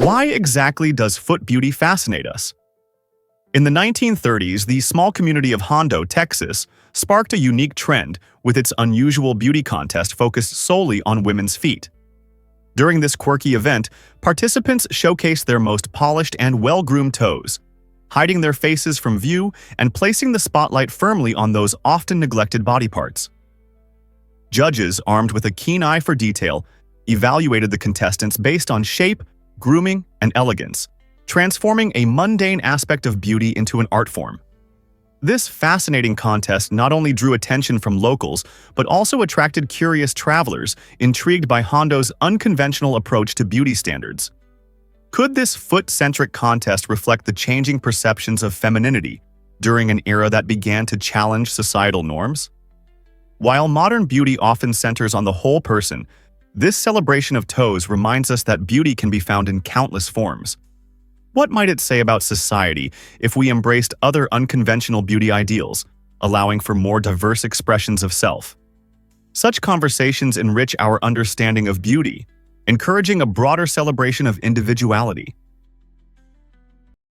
Why exactly does foot beauty fascinate us? In the 1930s, the small community of Hondo, Texas, sparked a unique trend with its unusual beauty contest focused solely on women's feet. During this quirky event, participants showcased their most polished and well-groomed toes, hiding their faces from view and placing the spotlight firmly on those often neglected body parts. Judges, armed with a keen eye for detail, evaluated the contestants based on shape, grooming, and elegance, transforming a mundane aspect of beauty into an art form. This fascinating contest not only drew attention from locals, but also attracted curious travelers intrigued by Hondo's unconventional approach to beauty standards. Could this foot-centric contest reflect the changing perceptions of femininity during an era that began to challenge societal norms? While modern beauty often centers on the whole person, this celebration of toes reminds us that beauty can be found in countless forms. What might it say about society if we embraced other unconventional beauty ideals, allowing for more diverse expressions of self? Such conversations enrich our understanding of beauty, encouraging a broader celebration of individuality.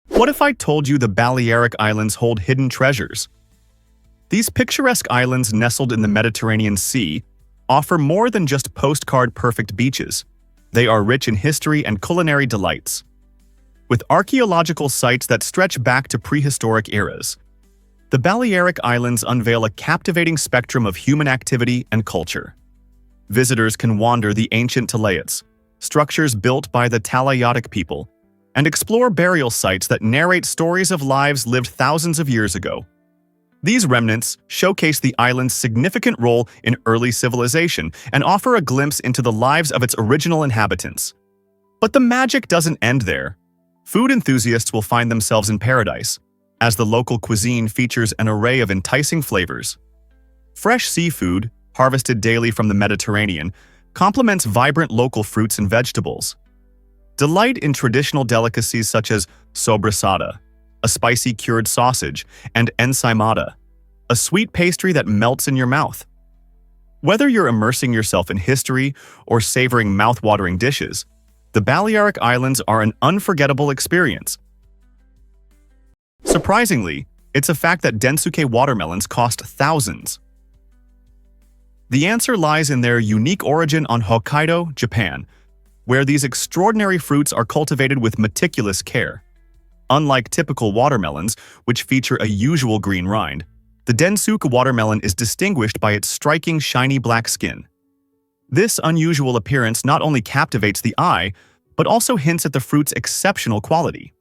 What if I told you the Balearic Islands hold hidden treasures? These picturesque islands nestled in the Mediterranean Sea offer more than just postcard-perfect beaches. They are rich in history and culinary delights. With archaeological sites that stretch back to prehistoric eras, the Balearic Islands unveil a captivating spectrum of human activity and culture. Visitors can wander the ancient talayots, structures built by the Talayotic people, and explore burial sites that narrate stories of lives lived thousands of years ago. These remnants showcase the island's significant role in early civilization and offer a glimpse into the lives of its original inhabitants. But the magic doesn't end there. Food enthusiasts will find themselves in paradise, as the local cuisine features an array of enticing flavors. Fresh seafood, harvested daily from the Mediterranean, complements vibrant local fruits and vegetables. Delight in traditional delicacies such as sobrasada, a spicy cured sausage, and ensaimada, a sweet pastry that melts in your mouth. Whether you're immersing yourself in history or savoring mouth-watering dishes, the Balearic Islands are an unforgettable experience. Surprisingly, it's a fact that Densuke watermelons cost thousands. The answer lies in their unique origin on Hokkaido, Japan, where these extraordinary fruits are cultivated with meticulous care. Unlike typical watermelons, which feature a usual green rind, the Densuke watermelon is distinguished by its striking shiny black skin. This unusual appearance not only captivates the eye, but also hints at the fruit's exceptional quality.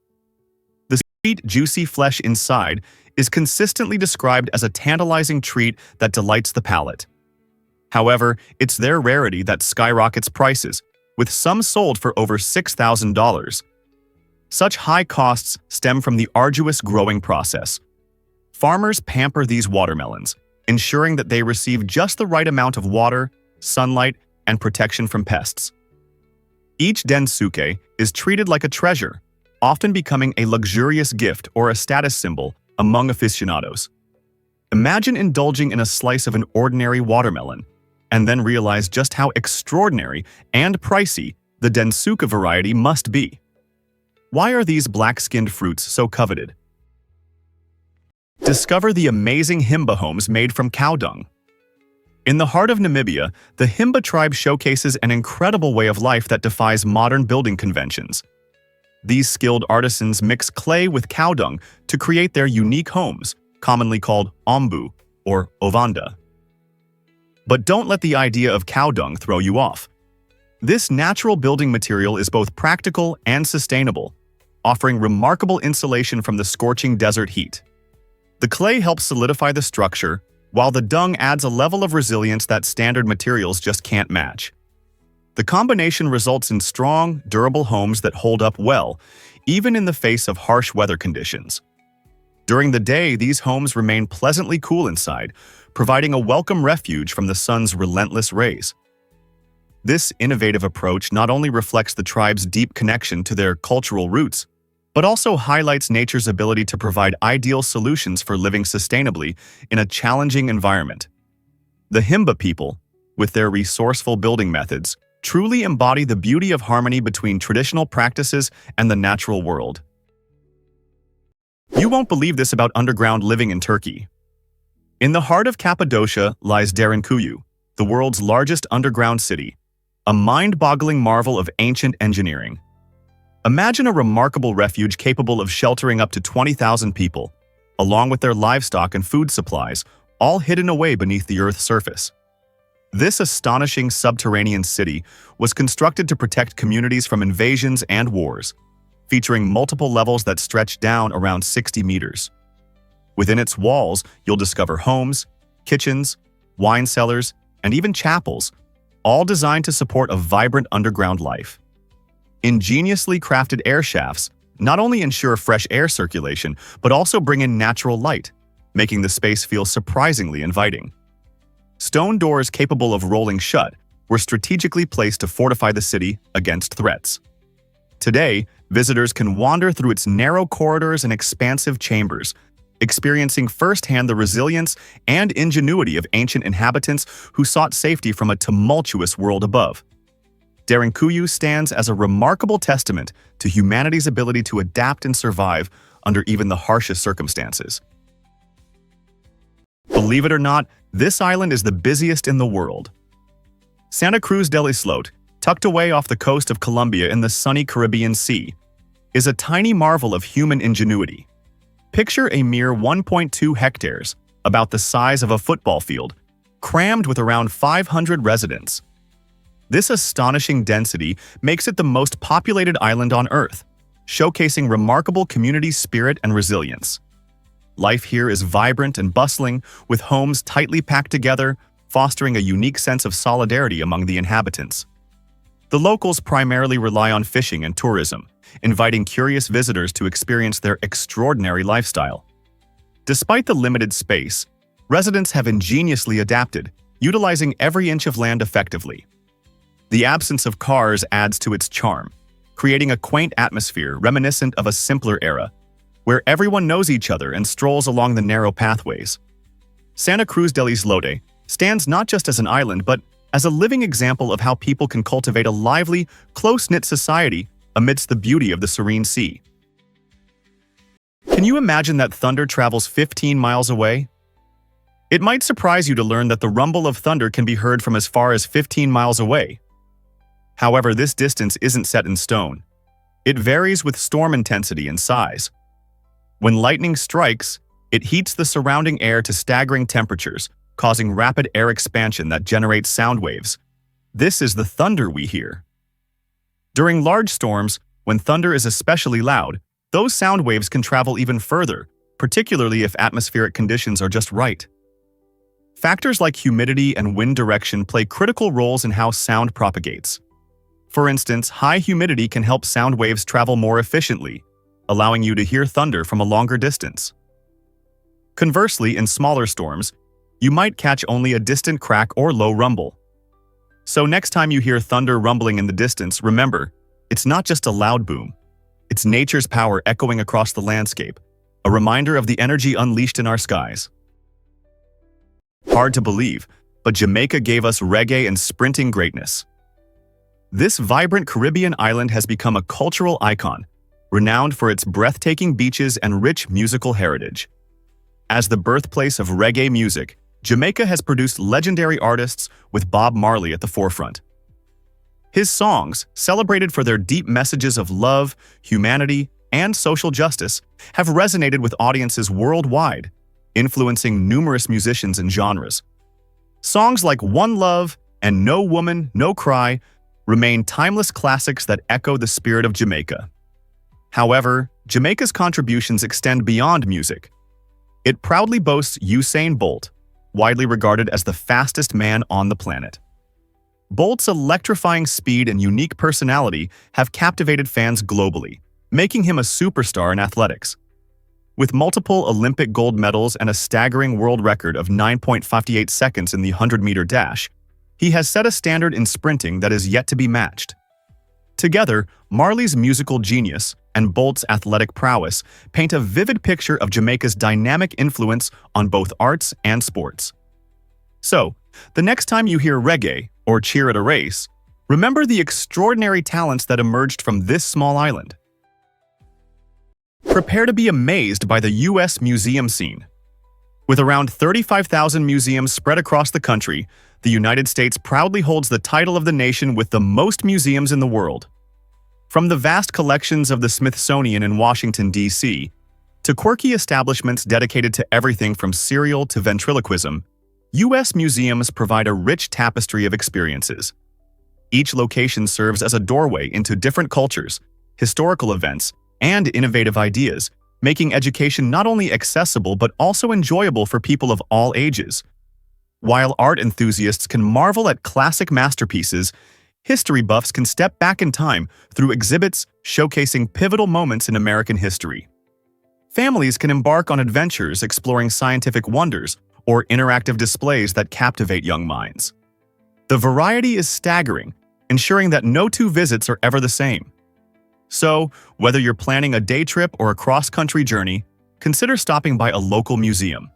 The sweet, juicy flesh inside is consistently described as a tantalizing treat that delights the palate. However, it's their rarity that skyrockets prices, with some sold for over $6,000. Such high costs stem from the arduous growing process. Farmers pamper these watermelons, ensuring that they receive just the right amount of water, sunlight, and protection from pests. Each densuke is treated like a treasure, often becoming a luxurious gift or a status symbol among aficionados. Imagine indulging in a slice of an ordinary watermelon, and then realize just how extraordinary and pricey the densuke variety must be. Why are these black-skinned fruits so coveted? Discover the amazing Himba homes made from cow dung. In the heart of Namibia, the Himba tribe showcases an incredible way of life that defies modern building conventions. These skilled artisans mix clay with cow dung to create their unique homes, commonly called ombu or ovanda. But don't let the idea of cow dung throw you off. This natural building material is both practical and sustainable, offering remarkable insulation from the scorching desert heat. The clay helps solidify the structure, while the dung adds a level of resilience that standard materials just can't match. The combination results in strong, durable homes that hold up well, even in the face of harsh weather conditions. During the day, these homes remain pleasantly cool inside, providing a welcome refuge from the sun's relentless rays. This innovative approach not only reflects the tribe's deep connection to their cultural roots, but also highlights nature's ability to provide ideal solutions for living sustainably in a challenging environment. The Himba people, with their resourceful building methods, truly embody the beauty of harmony between traditional practices and the natural world. You won't believe this about underground living in Turkey. In the heart of Cappadocia lies Derinkuyu, the world's largest underground city, a mind-boggling marvel of ancient engineering. Imagine a remarkable refuge capable of sheltering up to 20,000 people, along with their livestock and food supplies, all hidden away beneath the Earth's surface. This astonishing subterranean city was constructed to protect communities from invasions and wars, featuring multiple levels that stretch down around 60 meters. Within its walls, you'll discover homes, kitchens, wine cellars, and even chapels, all designed to support a vibrant underground life. Ingeniously crafted air shafts not only ensure fresh air circulation, but also bring in natural light, making the space feel surprisingly inviting. Stone doors capable of rolling shut were strategically placed to fortify the city against threats. Today, visitors can wander through its narrow corridors and expansive chambers, experiencing firsthand the resilience and ingenuity of ancient inhabitants who sought safety from a tumultuous world above. Derinkuyu stands as a remarkable testament to humanity's ability to adapt and survive under even the harshest circumstances. Believe it or not, this island is the busiest in the world. Santa Cruz del Islote, tucked away off the coast of Colombia in the sunny Caribbean Sea, is a tiny marvel of human ingenuity. Picture a mere 1.2 hectares, about the size of a football field, crammed with around 500 residents. This astonishing density makes it the most populated island on Earth, showcasing remarkable community spirit and resilience. Life here is vibrant and bustling, with homes tightly packed together, fostering a unique sense of solidarity among the inhabitants. The locals primarily rely on fishing and tourism, inviting curious visitors to experience their extraordinary lifestyle. Despite the limited space, residents have ingeniously adapted, utilizing every inch of land effectively. The absence of cars adds to its charm, creating a quaint atmosphere reminiscent of a simpler era, where everyone knows each other and strolls along the narrow pathways. Santa Cruz del Islote stands not just as an island, but as a living example of how people can cultivate a lively, close-knit society amidst the beauty of the serene sea. Can you imagine that thunder travels 15 miles away? It might surprise you to learn that the rumble of thunder can be heard from as far as 15 miles away. However, this distance isn't set in stone. It varies with storm intensity and size. When lightning strikes, it heats the surrounding air to staggering temperatures, causing rapid air expansion that generates sound waves. This is the thunder we hear. During large storms, when thunder is especially loud, those sound waves can travel even further, particularly if atmospheric conditions are just right. Factors like humidity and wind direction play critical roles in how sound propagates. For instance, high humidity can help sound waves travel more efficiently, allowing you to hear thunder from a longer distance. Conversely, in smaller storms, you might catch only a distant crack or low rumble. So next time you hear thunder rumbling in the distance, remember, it's not just a loud boom. It's nature's power echoing across the landscape, a reminder of the energy unleashed in our skies. Hard to believe, but Jamaica gave us reggae and sprinting greatness. This vibrant Caribbean island has become a cultural icon, renowned for its breathtaking beaches and rich musical heritage. As the birthplace of reggae music, Jamaica has produced legendary artists with Bob Marley at the forefront. His songs, celebrated for their deep messages of love, humanity, and social justice, have resonated with audiences worldwide, influencing numerous musicians and genres. Songs like One Love and No Woman, No Cry remain timeless classics that echo the spirit of Jamaica. However, Jamaica's contributions extend beyond music. It proudly boasts Usain Bolt, widely regarded as the fastest man on the planet. Bolt's electrifying speed and unique personality have captivated fans globally, making him a superstar in athletics. With multiple Olympic gold medals and a staggering world record of 9.58 seconds in the 100-meter dash, he has set a standard in sprinting that is yet to be matched. Together, Marley's musical genius and Bolt's athletic prowess paint a vivid picture of Jamaica's dynamic influence on both arts and sports. So, the next time you hear reggae or cheer at a race, Remember the extraordinary talents that emerged from this small island. Prepare to be amazed by the U.S. museum scene. With around 35,000 museums spread across the country, the United States proudly holds the title of the nation with the most museums in the world. From the vast collections of the Smithsonian in Washington, D.C., to quirky establishments dedicated to everything from cereal to ventriloquism, U.S. museums provide a rich tapestry of experiences. Each location serves as a doorway into different cultures, historical events, and innovative ideas, making education not only accessible but also enjoyable for people of all ages. While art enthusiasts can marvel at classic masterpieces, history buffs can step back in time through exhibits showcasing pivotal moments in American history. Families can embark on adventures exploring scientific wonders or interactive displays that captivate young minds. The variety is staggering, ensuring that no two visits are ever the same. So, whether you're planning a day trip or a cross-country journey, consider stopping by a local museum.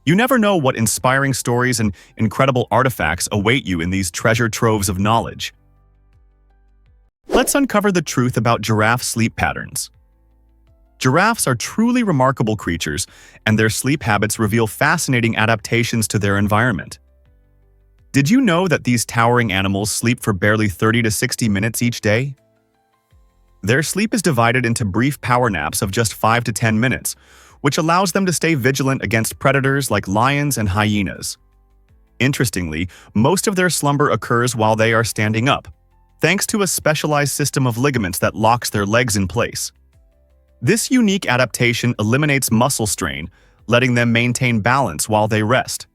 You never know what inspiring stories and incredible artifacts await you in these treasure troves of knowledge. Let's uncover the truth about giraffe sleep patterns. Giraffes are truly remarkable creatures, and their sleep habits reveal fascinating adaptations to their environment. Did you know that these towering animals sleep for barely 30 to 60 minutes each day? Their sleep is divided into brief power naps of just 5 to 10 minutes, which allows them to stay vigilant against predators like lions and hyenas. Interestingly, most of their slumber occurs while they are standing up, thanks to a specialized system of ligaments that locks their legs in place. This unique adaptation eliminates muscle strain, letting them maintain balance while they rest.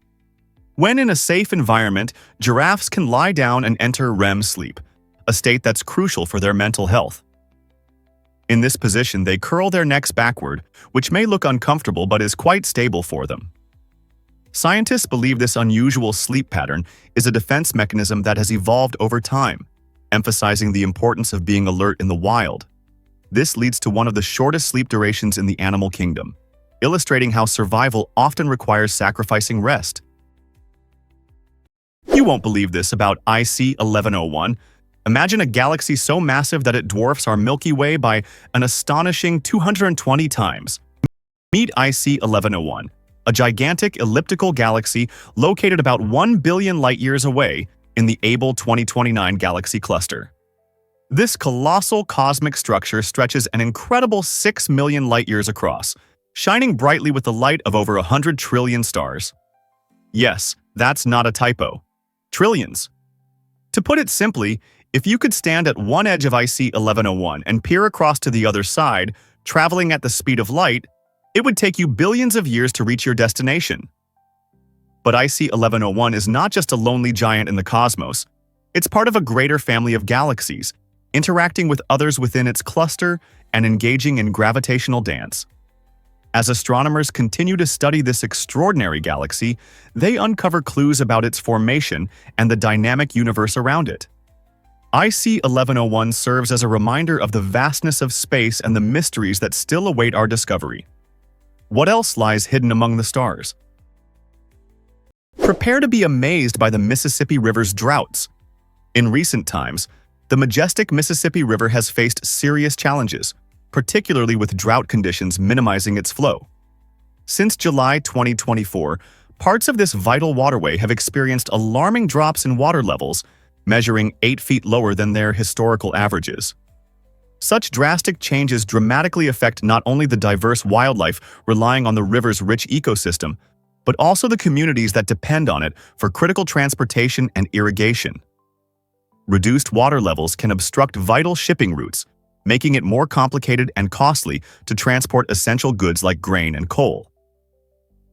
When in a safe environment, giraffes can lie down and enter REM sleep, a state that's crucial for their mental health. In this position, they curl their necks backward, which may look uncomfortable but is quite stable for them. Scientists believe this unusual sleep pattern is a defense mechanism that has evolved over time, emphasizing the importance of being alert in the wild. This leads to one of the shortest sleep durations in the animal kingdom, illustrating how survival often requires sacrificing rest. You won't believe this about IC 1101. Imagine a galaxy so massive that it dwarfs our Milky Way by an astonishing 220 times. Meet IC 1101, a gigantic elliptical galaxy located about 1 billion light-years away in the Abell 2029 galaxy cluster. This colossal cosmic structure stretches an incredible 6 million light-years across, shining brightly with the light of over 100 trillion stars. Yes, that's not a typo. Trillions. To put it simply, if you could stand at one edge of IC 1101 and peer across to the other side, traveling at the speed of light, it would take you billions of years to reach your destination. But IC 1101 is not just a lonely giant in the cosmos. It's part of a greater family of galaxies, interacting with others within its cluster and engaging in gravitational dance. As astronomers continue to study this extraordinary galaxy, they uncover clues about its formation and the dynamic universe around it. IC 1101 serves as a reminder of the vastness of space and the mysteries that still await our discovery. What else lies hidden among the stars? Prepare to be amazed by the Mississippi River's droughts. In recent times, the majestic Mississippi River has faced serious challenges, particularly with drought conditions minimizing its flow. Since July 2024, parts of this vital waterway have experienced alarming drops in water levels, measuring 8 feet lower than their historical averages. Such drastic changes dramatically affect not only the diverse wildlife relying on the river's rich ecosystem, but also the communities that depend on it for critical transportation and irrigation. Reduced water levels can obstruct vital shipping routes, making it more complicated and costly to transport essential goods like grain and coal.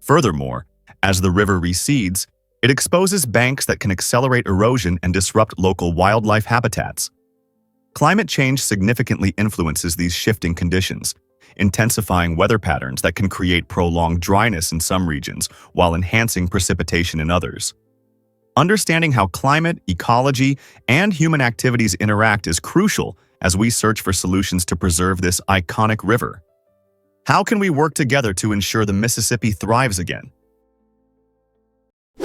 Furthermore, as the river recedes, it exposes banks that can accelerate erosion and disrupt local wildlife habitats. Climate change significantly influences these shifting conditions, intensifying weather patterns that can create prolonged dryness in some regions while enhancing precipitation in others. Understanding how climate, ecology, and human activities interact is crucial as we search for solutions to preserve this iconic river. How can we work together to ensure the Mississippi thrives again?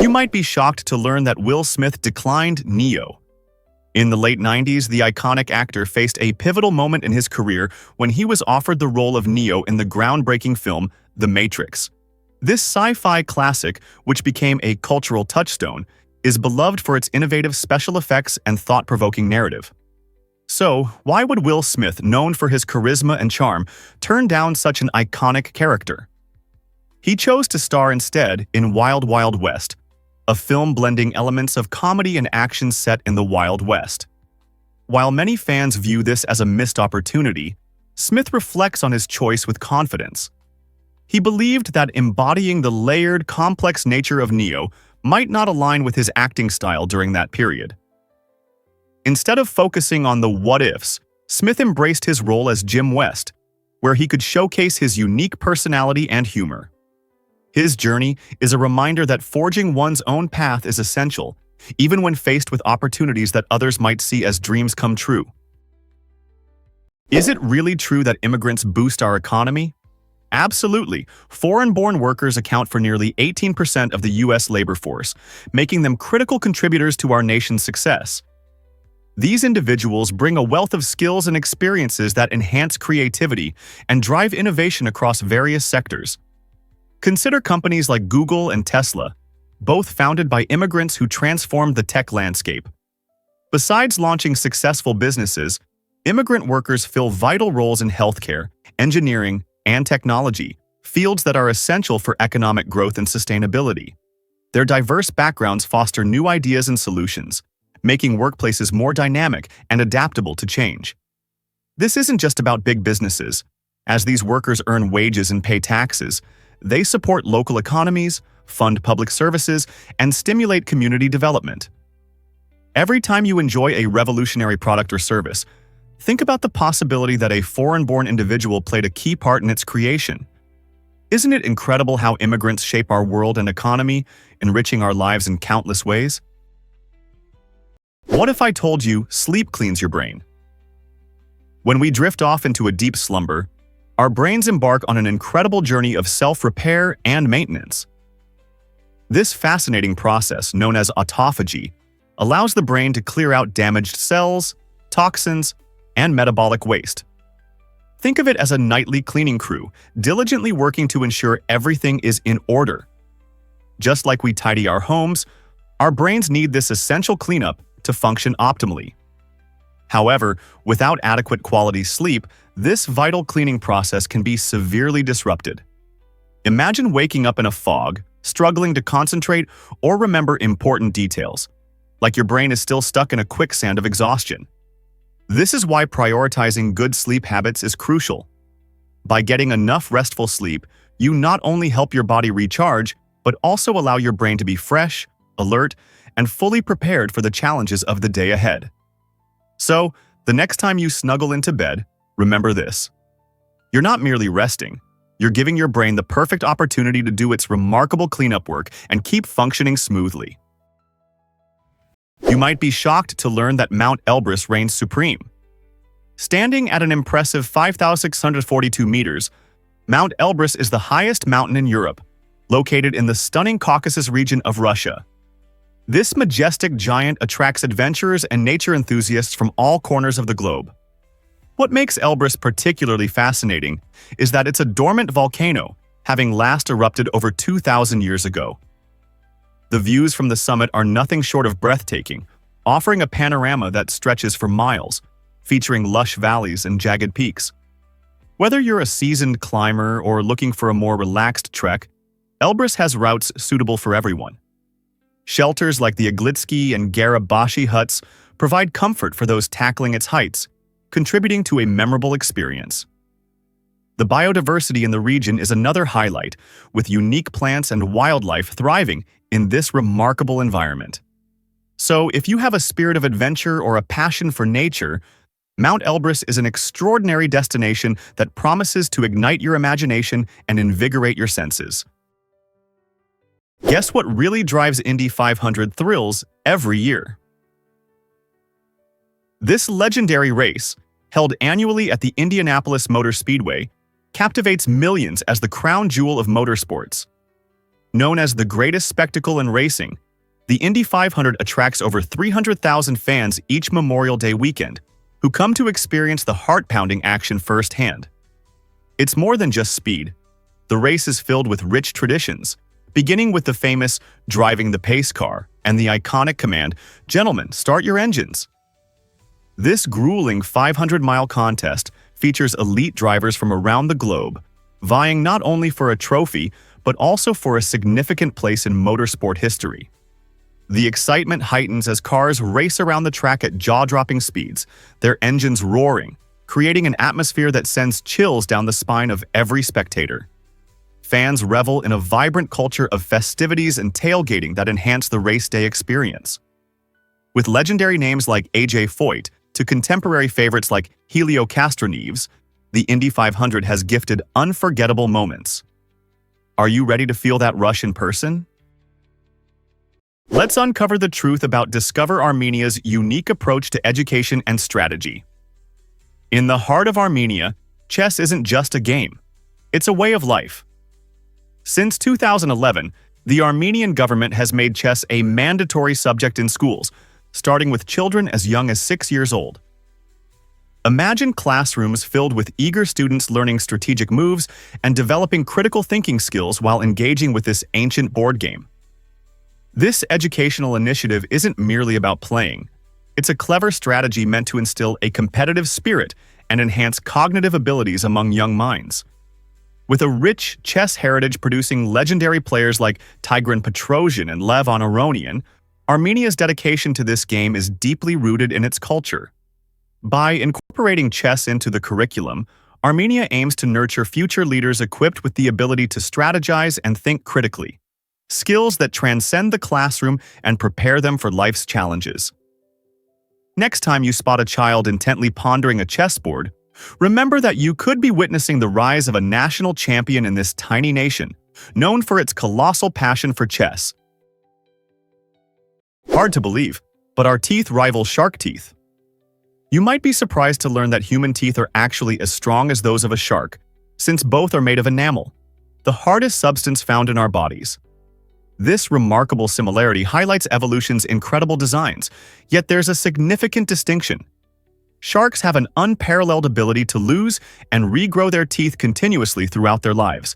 You might be shocked to learn that Will Smith declined Neo. In the late 90s, the iconic actor faced a pivotal moment in his career when he was offered the role of Neo in the groundbreaking film The Matrix. This sci-fi classic, which became a cultural touchstone, is beloved for its innovative special effects and thought-provoking narrative. So, why would Will Smith, known for his charisma and charm, turn down such an iconic character? He chose to star instead in Wild Wild West, a film blending elements of comedy and action set in the Wild West. While many fans view this as a missed opportunity, Smith reflects on his choice with confidence. He believed that embodying the layered, complex nature of Neo might not align with his acting style during that period. Instead of focusing on the what-ifs, Smith embraced his role as Jim West, where he could showcase his unique personality and humor. His journey is a reminder that forging one's own path is essential, even when faced with opportunities that others might see as dreams come true. Is it really true that immigrants boost our economy? Absolutely. Foreign-born workers account for nearly 18% of the U.S. labor force, making them critical contributors to our nation's success. These individuals bring a wealth of skills and experiences that enhance creativity and drive innovation across various sectors. Consider companies like Google and Tesla, both founded by immigrants who transformed the tech landscape. Besides launching successful businesses, immigrant workers fill vital roles in healthcare, engineering, and technology, fields that are essential for economic growth and sustainability. Their diverse backgrounds foster new ideas and solutions, making workplaces more dynamic and adaptable to change. This isn't just about big businesses. As these workers earn wages and pay taxes, they support local economies, fund public services, and stimulate community development. Every time you enjoy a revolutionary product or service, think about the possibility that a foreign-born individual played a key part in its creation. Isn't it incredible how immigrants shape our world and economy, enriching our lives in countless ways? What if I told you sleep cleans your brain? When we drift off into a deep slumber, our brains embark on an incredible journey of self-repair and maintenance. This fascinating process, known as autophagy, allows the brain to clear out damaged cells, toxins, and metabolic waste. Think of it as a nightly cleaning crew, diligently working to ensure everything is in order. Just like we tidy our homes, our brains need this essential cleanup to function optimally. However, without adequate quality sleep, this vital cleaning process can be severely disrupted. Imagine waking up in a fog, struggling to concentrate or remember important details, like your brain is still stuck in a quicksand of exhaustion. This is why prioritizing good sleep habits is crucial. By getting enough restful sleep, you not only help your body recharge, but also allow your brain to be fresh, alert, and fully prepared for the challenges of the day ahead. So, the next time you snuggle into bed, remember this. You're not merely resting, you're giving your brain the perfect opportunity to do its remarkable cleanup work and keep functioning smoothly. You might be shocked to learn that Mount Elbrus reigns supreme. Standing at an impressive 5,642 meters, Mount Elbrus is the highest mountain in Europe, located in the stunning Caucasus region of Russia. This majestic giant attracts adventurers and nature enthusiasts from all corners of the globe. What makes Elbrus particularly fascinating is that it's a dormant volcano, having last erupted over 2,000 years ago. The views from the summit are nothing short of breathtaking, offering a panorama that stretches for miles, featuring lush valleys and jagged peaks. Whether you're a seasoned climber or looking for a more relaxed trek, Elbrus has routes suitable for everyone. Shelters like the Iglitsky and Garabashi huts provide comfort for those tackling its heights, contributing to a memorable experience. The biodiversity in the region is another highlight, with unique plants and wildlife thriving in this remarkable environment. So, if you have a spirit of adventure or a passion for nature, Mount Elbrus is an extraordinary destination that promises to ignite your imagination and invigorate your senses. Guess what really drives Indy 500 thrills every year? This legendary race, held annually at the Indianapolis Motor Speedway, captivates millions as the crown jewel of motorsports. Known as the greatest spectacle in racing, The Indy 500 attracts over 300,000 fans each Memorial Day weekend, who come to experience the heart-pounding action firsthand. It's more than just speed. The race is filled with rich traditions, beginning with the famous driving the pace car and the iconic command, "Gentlemen, start your engines." This grueling 500-mile contest features elite drivers from around the globe, vying not only for a trophy, but also for a significant place in motorsport history. The excitement heightens as cars race around the track at jaw-dropping speeds, their engines roaring, creating an atmosphere that sends chills down the spine of every spectator. Fans revel in a vibrant culture of festivities and tailgating that enhance the race day experience. With legendary names like A.J. Foyt to contemporary favorites like Helio Castroneves, the Indy 500 has gifted unforgettable moments. Are you ready to feel that rush in person? Let's uncover the truth about Discover Armenia's unique approach to education and strategy. In the heart of Armenia, chess isn't just a game. It's a way of life. Since 2011, the Armenian government has made chess a mandatory subject in schools, starting with children as young as 6 years old. Imagine classrooms filled with eager students learning strategic moves and developing critical thinking skills while engaging with this ancient board game. This educational initiative isn't merely about playing. It's a clever strategy meant to instill a competitive spirit and enhance cognitive abilities among young minds. With a rich chess heritage producing legendary players like Tigran Petrosian and Lev Aronian, Armenia's dedication to this game is deeply rooted in its culture. By incorporating chess into the curriculum, Armenia aims to nurture future leaders equipped with the ability to strategize and think critically, skills that transcend the classroom and prepare them for life's challenges. Next time you spot a child intently pondering a chessboard, remember that you could be witnessing the rise of a national champion in this tiny nation, known for its colossal passion for chess. Hard to believe, but our teeth rival shark teeth. You might be surprised to learn that human teeth are actually as strong as those of a shark, since both are made of enamel, the hardest substance found in our bodies. This remarkable similarity highlights evolution's incredible designs, yet there's a significant distinction. Sharks have an unparalleled ability to lose and regrow their teeth continuously throughout their lives.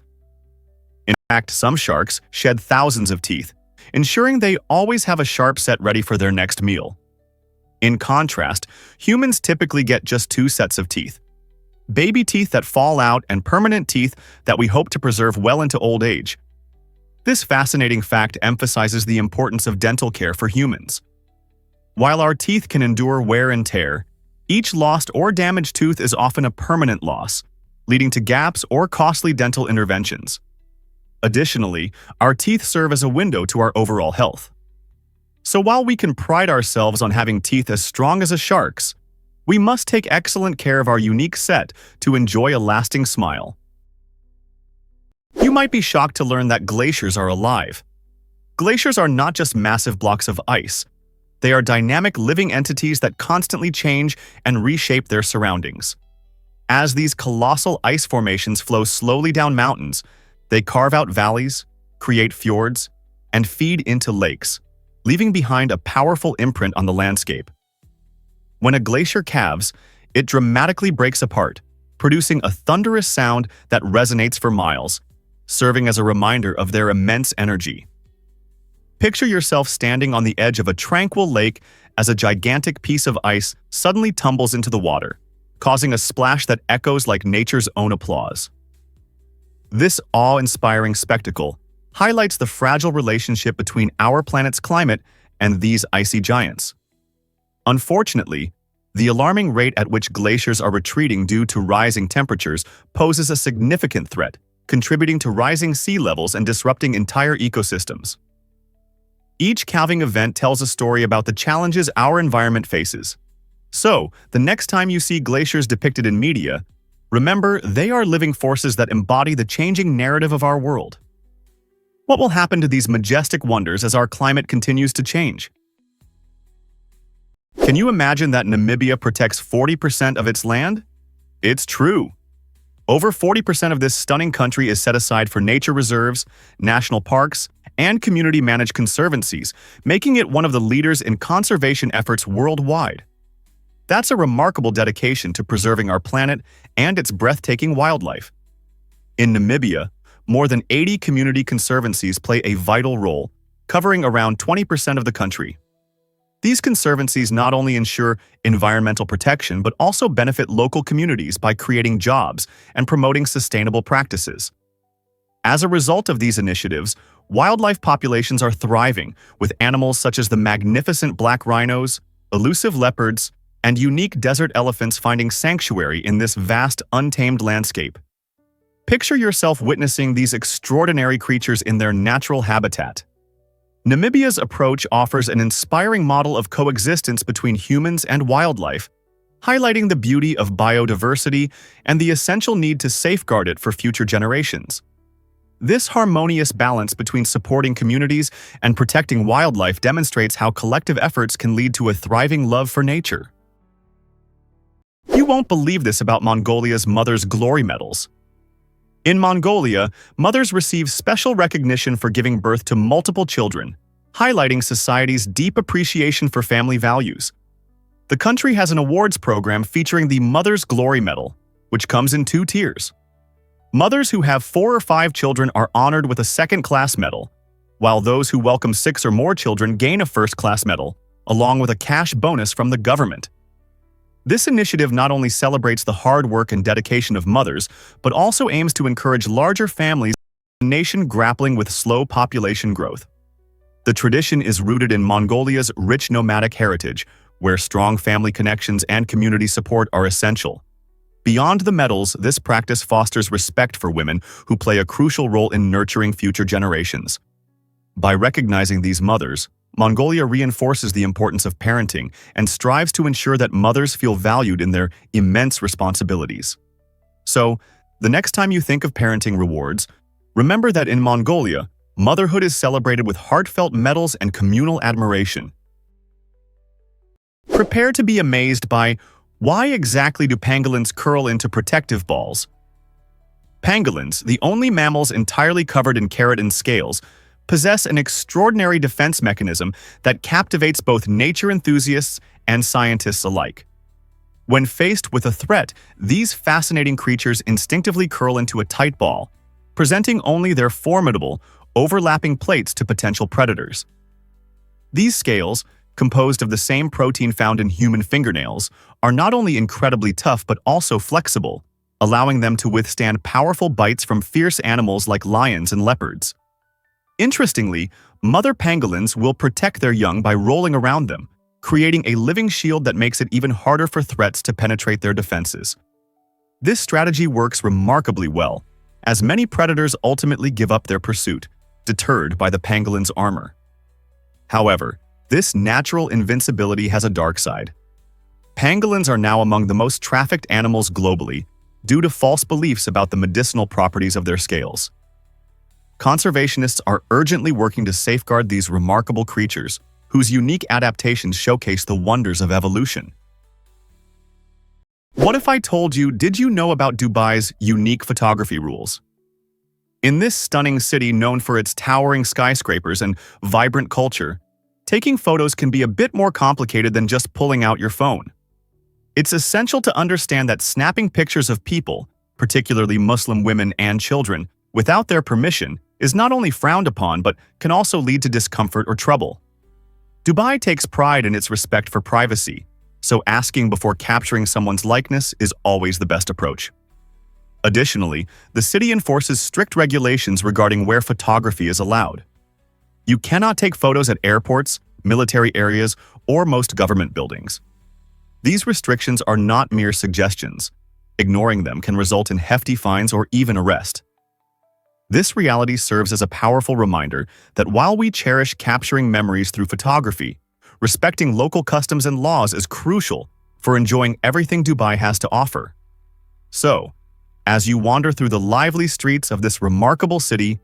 In fact, some sharks shed thousands of teeth, ensuring they always have a sharp set ready for their next meal. In contrast, humans typically get just 2 sets of teeth: baby teeth that fall out and permanent teeth that we hope to preserve well into old age. This fascinating fact emphasizes the importance of dental care for humans. While our teeth can endure wear and tear, each lost or damaged tooth is often a permanent loss, leading to gaps or costly dental interventions. Additionally, our teeth serve as a window to our overall health. So while we can pride ourselves on having teeth as strong as a shark's, we must take excellent care of our unique set to enjoy a lasting smile. You might be shocked to learn that glaciers are alive. Glaciers are not just massive blocks of ice. They are dynamic living entities that constantly change and reshape their surroundings. As these colossal ice formations flow slowly down mountains, they carve out valleys, create fjords, and feed into lakes, leaving behind a powerful imprint on the landscape. When a glacier calves, it dramatically breaks apart, producing a thunderous sound that resonates for miles, serving as a reminder of their immense energy. Picture yourself standing on the edge of a tranquil lake as a gigantic piece of ice suddenly tumbles into the water, causing a splash that echoes like nature's own applause. This awe-inspiring spectacle highlights the fragile relationship between our planet's climate and these icy giants. Unfortunately, the alarming rate at which glaciers are retreating due to rising temperatures poses a significant threat, contributing to rising sea levels and disrupting entire ecosystems. Each calving event tells a story about the challenges our environment faces. So, the next time you see glaciers depicted in media, remember they are living forces that embody the changing narrative of our world. What will happen to these majestic wonders as our climate continues to change? Can you imagine that Namibia protects 40% of its land? It's true. Over 40% of this stunning country is set aside for nature reserves, national parks, and community-managed conservancies, making it one of the leaders in conservation efforts worldwide. That's a remarkable dedication to preserving our planet and its breathtaking wildlife. In Namibia, more than 80 community conservancies play a vital role, covering around 20% of the country. These conservancies not only ensure environmental protection but also benefit local communities by creating jobs and promoting sustainable practices. As a result of these initiatives, wildlife populations are thriving, with animals such as the magnificent black rhinos, elusive leopards, and unique desert elephants finding sanctuary in this vast, untamed landscape. Picture yourself witnessing these extraordinary creatures in their natural habitat. Namibia's approach offers an inspiring model of coexistence between humans and wildlife, highlighting the beauty of biodiversity and the essential need to safeguard it for future generations. This harmonious balance between supporting communities and protecting wildlife demonstrates how collective efforts can lead to a thriving love for nature. You won't believe this about Mongolia's Mother's Glory medals. In Mongolia, mothers receive special recognition for giving birth to multiple children, highlighting society's deep appreciation for family values. The country has an awards program featuring the Mother's Glory Medal, which comes in 2 tiers. Mothers who have 4 or 5 children are honored with a second-class medal, while those who welcome 6 or more children gain a first-class medal, along with a cash bonus from the government. This initiative not only celebrates the hard work and dedication of mothers, but also aims to encourage larger families in a nation grappling with slow population growth. The tradition is rooted in Mongolia's rich nomadic heritage, where strong family connections and community support are essential. Beyond the medals, this practice fosters respect for women who play a crucial role in nurturing future generations. By recognizing these mothers, Mongolia reinforces the importance of parenting and strives to ensure that mothers feel valued in their immense responsibilities. So, the next time you think of parenting rewards, remember that in Mongolia, motherhood is celebrated with heartfelt medals and communal admiration. Prepare to be amazed by why exactly do pangolins curl into protective balls. Pangolins, the only mammals entirely covered in keratin scales, possess an extraordinary defense mechanism that captivates both nature enthusiasts and scientists alike. When faced with a threat, these fascinating creatures instinctively curl into a tight ball, presenting only their formidable, overlapping plates to potential predators. These scales, composed of the same protein found in human fingernails, are not only incredibly tough but also flexible, allowing them to withstand powerful bites from fierce animals like lions and leopards. Interestingly, mother pangolins will protect their young by rolling around them, creating a living shield that makes it even harder for threats to penetrate their defenses. This strategy works remarkably well, as many predators ultimately give up their pursuit, deterred by the pangolin's armor. However, this natural invincibility has a dark side. Pangolins are now among the most trafficked animals globally due to false beliefs about the medicinal properties of their scales. Conservationists are urgently working to safeguard these remarkable creatures, whose unique adaptations showcase the wonders of evolution. What if I told you, did you know about Dubai's unique photography rules? In this stunning city known for its towering skyscrapers and vibrant culture, taking photos can be a bit more complicated than just pulling out your phone. It's essential to understand that snapping pictures of people, particularly Muslim women and children, without their permission is not only frowned upon but can also lead to discomfort or trouble. Dubai takes pride in its respect for privacy, so asking before capturing someone's likeness is always the best approach. Additionally, the city enforces strict regulations regarding where photography is allowed. You cannot take photos at airports, military areas, or most government buildings. These restrictions are not mere suggestions. Ignoring them can result in hefty fines or even arrest. This reality serves as a powerful reminder that while we cherish capturing memories through photography, respecting local customs and laws is crucial for enjoying everything Dubai has to offer. So, as you wander through the lively streets of this remarkable city,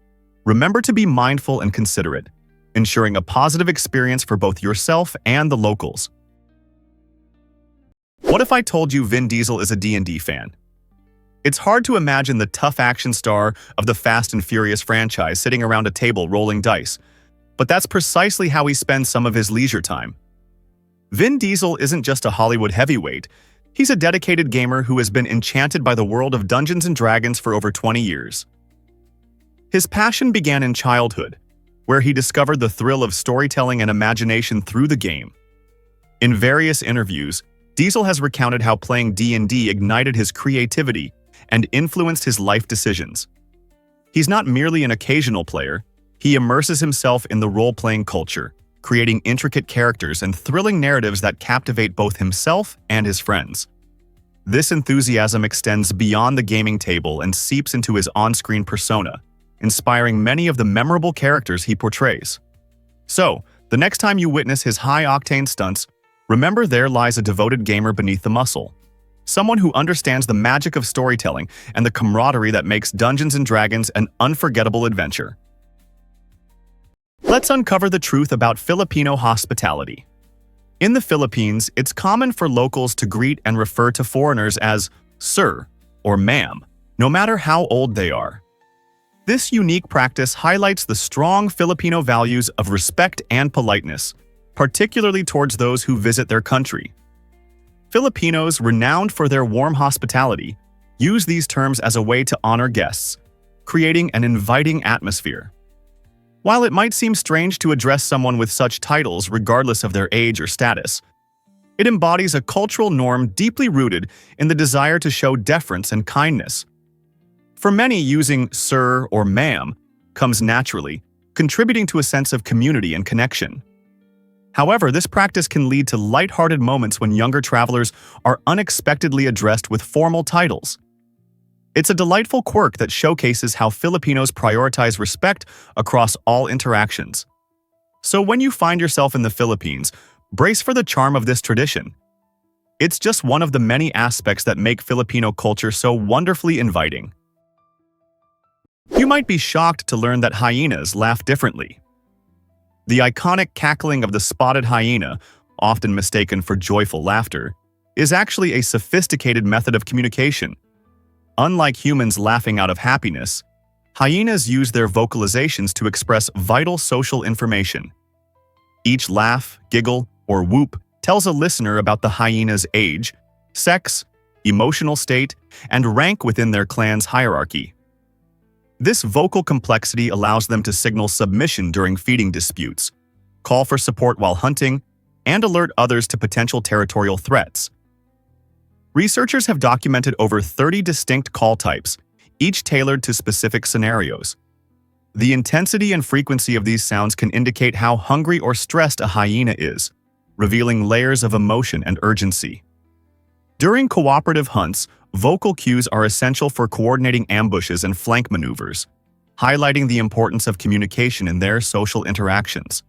remember to be mindful and considerate, ensuring a positive experience for both yourself and the locals. What if I told you Vin Diesel is a D&D fan? It's hard to imagine the tough action star of the Fast and Furious franchise sitting around a table rolling dice, but that's precisely how he spends some of his leisure time. Vin Diesel isn't just a Hollywood heavyweight, he's a dedicated gamer who has been enchanted by the world of Dungeons & Dragons for over 20 years. His passion began in childhood, where he discovered the thrill of storytelling and imagination through the game. In various interviews, Diesel has recounted how playing D&D ignited his creativity and influenced his life decisions. He's not merely an occasional player, he immerses himself in the role-playing culture, creating intricate characters and thrilling narratives that captivate both himself and his friends. This enthusiasm extends beyond the gaming table and seeps into his on-screen persona, inspiring many of the memorable characters he portrays. So, the next time you witness his high-octane stunts, remember there lies a devoted gamer beneath the muscle. Someone who understands the magic of storytelling and the camaraderie that makes Dungeons & Dragons an unforgettable adventure. Let's uncover the truth about Filipino hospitality. In the Philippines, it's common for locals to greet and refer to foreigners as sir or ma'am, no matter how old they are. This unique practice highlights the strong Filipino values of respect and politeness, particularly towards those who visit their country. Filipinos, renowned for their warm hospitality, use these terms as a way to honor guests, creating an inviting atmosphere. While it might seem strange to address someone with such titles regardless of their age or status, it embodies a cultural norm deeply rooted in the desire to show deference and kindness. For many, using sir or ma'am comes naturally, contributing to a sense of community and connection. However, this practice can lead to lighthearted moments when younger travelers are unexpectedly addressed with formal titles. It's a delightful quirk that showcases how Filipinos prioritize respect across all interactions. So when you find yourself in the Philippines, brace for the charm of this tradition. It's just one of the many aspects that make Filipino culture so wonderfully inviting. You might be shocked to learn that hyenas laugh differently. The iconic cackling of the spotted hyena, often mistaken for joyful laughter, is actually a sophisticated method of communication. Unlike humans laughing out of happiness, hyenas use their vocalizations to express vital social information. Each laugh, giggle, or whoop tells a listener about the hyena's age, sex, emotional state, and rank within their clan's hierarchy. This vocal complexity allows them to signal submission during feeding disputes, call for support while hunting, and alert others to potential territorial threats. Researchers have documented over 30 distinct call types, each tailored to specific scenarios. The intensity and frequency of these sounds can indicate how hungry or stressed a hyena is, revealing layers of emotion and urgency. During cooperative hunts, vocal cues are essential for coordinating ambushes and flank maneuvers, highlighting the importance of communication in their social interactions.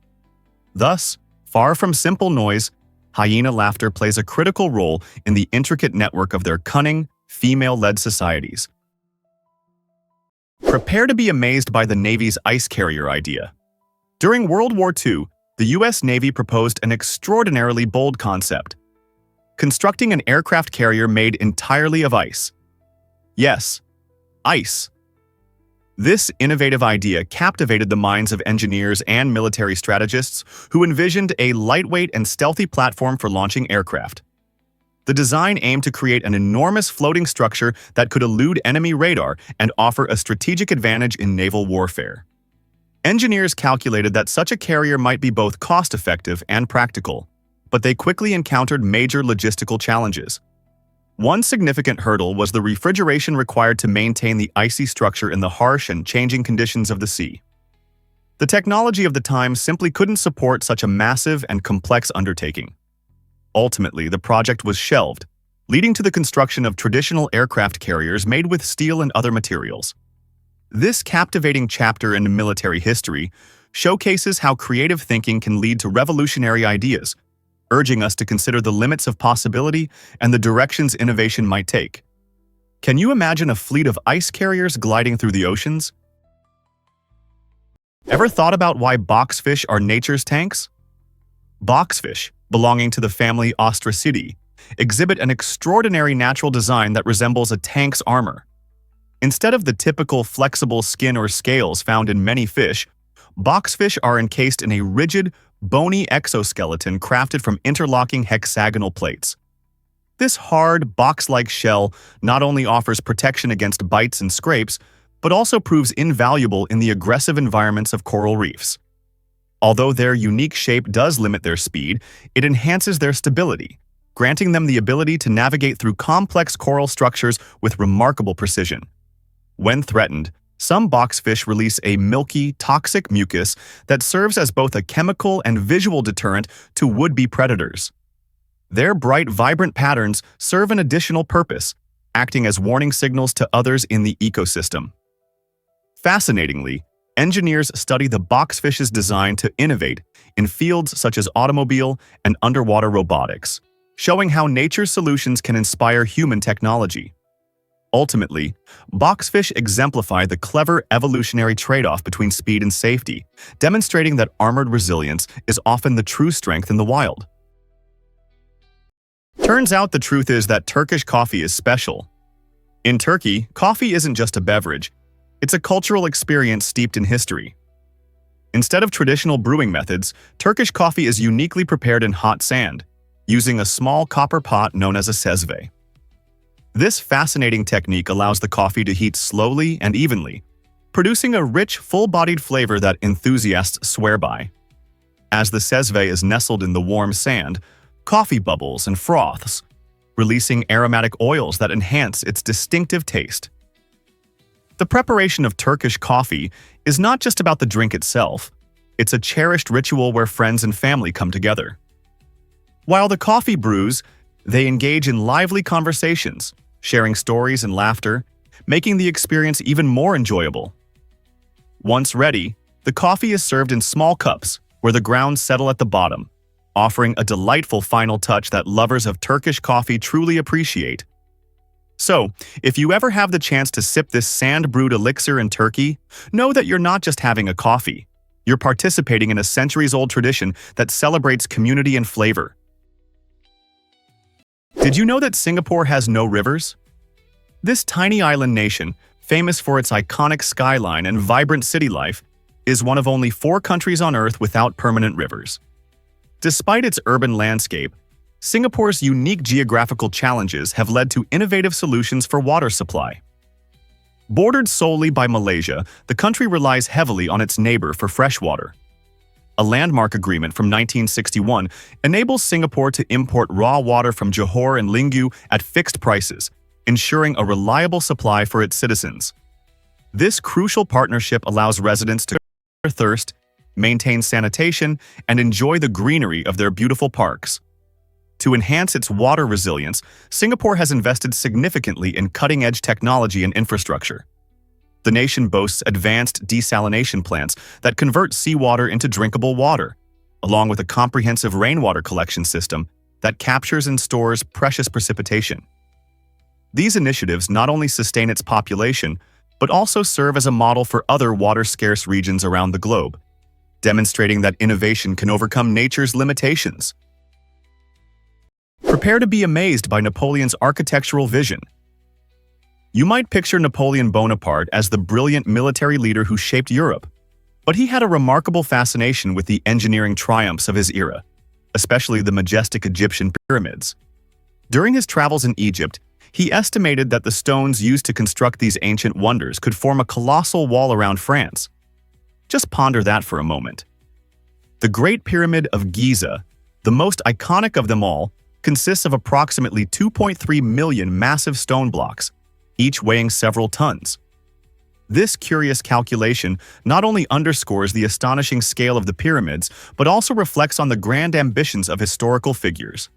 Thus, far from simple noise, hyena laughter plays a critical role in the intricate network of their cunning, female-led societies. Prepare to be amazed by the Navy's ice carrier idea. During World War II, the U.S. Navy proposed an extraordinarily bold concept: constructing an aircraft carrier made entirely of ice. Yes, ice. This innovative idea captivated the minds of engineers and military strategists who envisioned a lightweight and stealthy platform for launching aircraft. The design aimed to create an enormous floating structure that could elude enemy radar and offer a strategic advantage in naval warfare. Engineers calculated that such a carrier might be both cost-effective and practical, but they quickly encountered major logistical challenges. One significant hurdle was the refrigeration required to maintain the icy structure in the harsh and changing conditions of the sea. The technology of the time simply couldn't support such a massive and complex undertaking. Ultimately, the project was shelved, leading to the construction of traditional aircraft carriers made with steel and other materials. This captivating chapter in military history showcases how creative thinking can lead to revolutionary ideas, urging us to consider the limits of possibility and the directions innovation might take. Can you imagine a fleet of ice carriers gliding through the oceans? Ever thought about why boxfish are nature's tanks? Boxfish, belonging to the family Ostracidae, exhibit an extraordinary natural design that resembles a tank's armor. Instead of the typical flexible skin or scales found in many fish, boxfish are encased in a rigid, bony exoskeleton crafted from interlocking hexagonal plates. This hard, box-like shell not only offers protection against bites and scrapes, but also proves invaluable in the aggressive environments of coral reefs. Although their unique shape does limit their speed, it enhances their stability, granting them the ability to navigate through complex coral structures with remarkable precision. When threatened, some boxfish release a milky, toxic mucus that serves as both a chemical and visual deterrent to would-be predators. Their bright, vibrant patterns serve an additional purpose, acting as warning signals to others in the ecosystem. Fascinatingly, engineers study the boxfish's design to innovate in fields such as automobile and underwater robotics, showing how nature's solutions can inspire human technology. Ultimately, boxfish exemplify the clever evolutionary trade-off between speed and safety, demonstrating that armored resilience is often the true strength in the wild. Turns out the truth is that Turkish coffee is special. In Turkey, coffee isn't just a beverage, it's a cultural experience steeped in history. Instead of traditional brewing methods, Turkish coffee is uniquely prepared in hot sand, using a small copper pot known as a sezve. This fascinating technique allows the coffee to heat slowly and evenly, producing a rich, full-bodied flavor that enthusiasts swear by. As the sezve is nestled in the warm sand, coffee bubbles and froths, releasing aromatic oils that enhance its distinctive taste. The preparation of Turkish coffee is not just about the drink itself, it's a cherished ritual where friends and family come together. While the coffee brews, they engage in lively conversations, sharing stories and laughter, making the experience even more enjoyable. Once ready, the coffee is served in small cups where the grounds settle at the bottom, offering a delightful final touch that lovers of Turkish coffee truly appreciate. So, if you ever have the chance to sip this sand-brewed elixir in Turkey, know that you're not just having a coffee. You're participating in a centuries-old tradition that celebrates community and flavor. Did you know that Singapore has no rivers? This tiny island nation, famous for its iconic skyline and vibrant city life, is one of only 4 countries on Earth without permanent rivers. Despite its urban landscape, Singapore's unique geographical challenges have led to innovative solutions for water supply. Bordered solely by Malaysia, the country relies heavily on its neighbor for fresh water. A landmark agreement from 1961 enables Singapore to import raw water from Johor and Lingu at fixed prices, ensuring a reliable supply for its citizens. This crucial partnership allows residents to quench their thirst, maintain sanitation, and enjoy the greenery of their beautiful parks. To enhance its water resilience, Singapore has invested significantly in cutting-edge technology and infrastructure. The nation boasts advanced desalination plants that convert seawater into drinkable water, along with a comprehensive rainwater collection system that captures and stores precious precipitation. These initiatives not only sustain its population, but also serve as a model for other water-scarce regions around the globe, demonstrating that innovation can overcome nature's limitations. Prepare to be amazed by Napoleon's architectural vision. You might picture Napoleon Bonaparte as the brilliant military leader who shaped Europe, but he had a remarkable fascination with the engineering triumphs of his era, especially the majestic Egyptian pyramids. During his travels in Egypt, he estimated that the stones used to construct these ancient wonders could form a colossal wall around France. Just ponder that for a moment. The Great Pyramid of Giza, the most iconic of them all, consists of approximately 2.3 million massive stone blocks, each weighing several tons. This curious calculation not only underscores the astonishing scale of the pyramids, but also reflects on the grand ambitions of historical figures.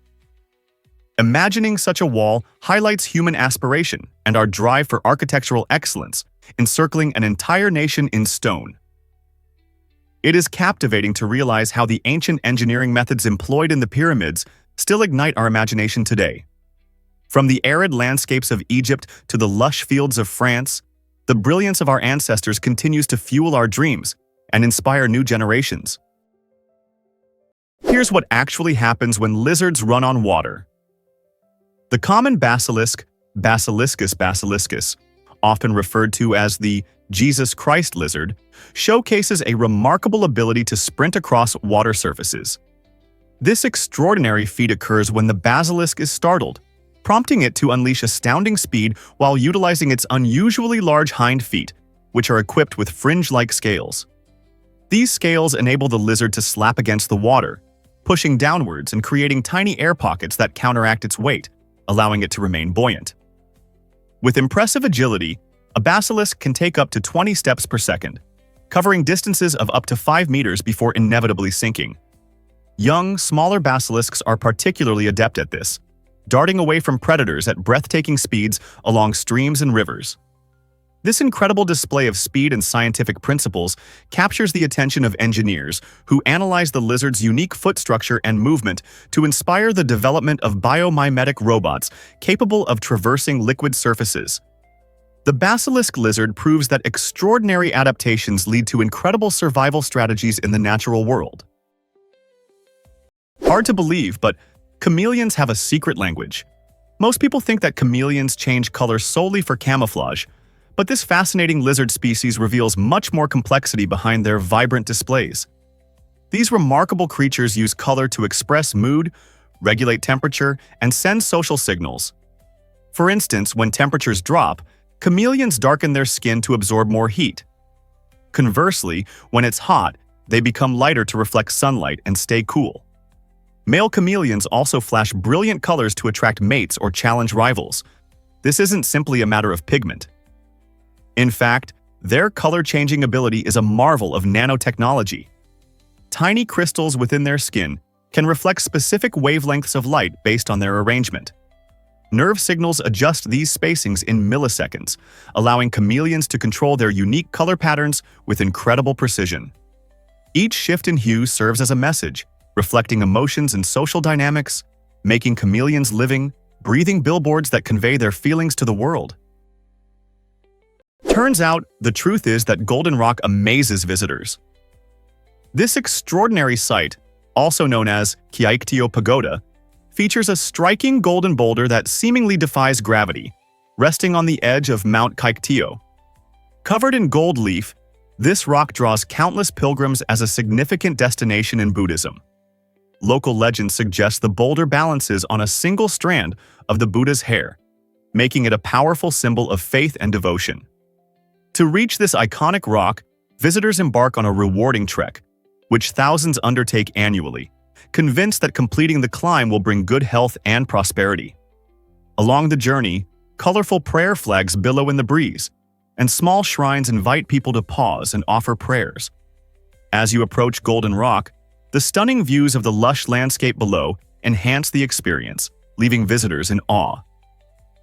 Imagining such a wall highlights human aspiration and our drive for architectural excellence, encircling an entire nation in stone. It is captivating to realize how the ancient engineering methods employed in the pyramids still ignite our imagination today. From the arid landscapes of Egypt to the lush fields of France, the brilliance of our ancestors continues to fuel our dreams and inspire new generations. Here's what actually happens when lizards run on water. The common basilisk, Basiliscus basiliscus, often referred to as the Jesus Christ lizard, showcases a remarkable ability to sprint across water surfaces. This extraordinary feat occurs when the basilisk is startled, prompting it to unleash astounding speed while utilizing its unusually large hind feet, which are equipped with fringe-like scales. These scales enable the lizard to slap against the water, pushing downwards and creating tiny air pockets that counteract its weight, allowing it to remain buoyant. With impressive agility, a basilisk can take up to 20 steps per second, covering distances of up to 5 meters before inevitably sinking. Young, smaller basilisks are particularly adept at this, darting away from predators at breathtaking speeds along streams and rivers. This incredible display of speed and scientific principles captures the attention of engineers who analyze the lizard's unique foot structure and movement to inspire the development of biomimetic robots capable of traversing liquid surfaces. The basilisk lizard proves that extraordinary adaptations lead to incredible survival strategies in the natural world. Hard to believe, but chameleons have a secret language. Most people think that chameleons change color solely for camouflage, but this fascinating lizard species reveals much more complexity behind their vibrant displays. These remarkable creatures use color to express mood, regulate temperature, and send social signals. For instance, when temperatures drop, chameleons darken their skin to absorb more heat. Conversely, when it's hot, they become lighter to reflect sunlight and stay cool. Male chameleons also flash brilliant colors to attract mates or challenge rivals. This isn't simply a matter of pigment. In fact, their color-changing ability is a marvel of nanotechnology. Tiny crystals within their skin can reflect specific wavelengths of light based on their arrangement. Nerve signals adjust these spacings in milliseconds, allowing chameleons to control their unique color patterns with incredible precision. Each shift in hue serves as a message, reflecting emotions and social dynamics, making chameleons living, breathing billboards that convey their feelings to the world. Turns out, the truth is that Golden Rock amazes visitors. This extraordinary site, also known as Kyaiktiyo Pagoda, features a striking golden boulder that seemingly defies gravity, resting on the edge of Mount Kyaiktiyo. Covered in gold leaf, this rock draws countless pilgrims as a significant destination in Buddhism. Local legends suggest the boulder balances on a single strand of the Buddha's hair, making it a powerful symbol of faith and devotion. To reach this iconic rock, visitors embark on a rewarding trek, which thousands undertake annually, convinced that completing the climb will bring good health and prosperity. Along the journey, colorful prayer flags billow in the breeze, and small shrines invite people to pause and offer prayers. As you approach Golden Rock, the stunning views of the lush landscape below enhance the experience, leaving visitors in awe.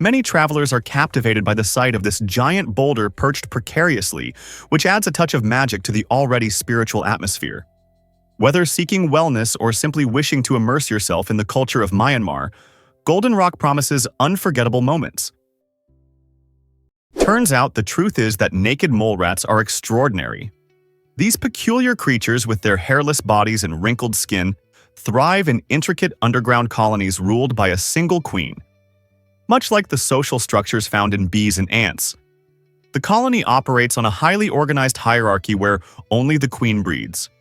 Many travelers are captivated by the sight of this giant boulder perched precariously, which adds a touch of magic to the already spiritual atmosphere. Whether seeking wellness or simply wishing to immerse yourself in the culture of Myanmar, Golden Rock promises unforgettable moments. Turns out the truth is that naked mole rats are extraordinary. These peculiar creatures with their hairless bodies and wrinkled skin thrive in intricate underground colonies ruled by a single queen. Much like the social structures found in bees and ants, the colony operates on a highly organized hierarchy where only the queen breeds.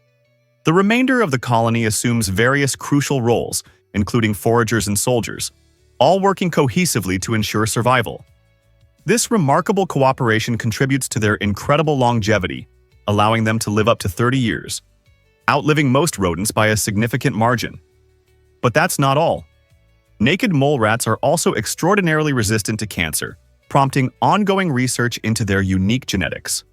The remainder of the colony assumes various crucial roles, including foragers and soldiers, all working cohesively to ensure survival. This remarkable cooperation contributes to their incredible longevity, allowing them to live up to 30 years, outliving most rodents by a significant margin. But that's not all. Naked mole rats are also extraordinarily resistant to cancer, prompting ongoing research into their unique genetics.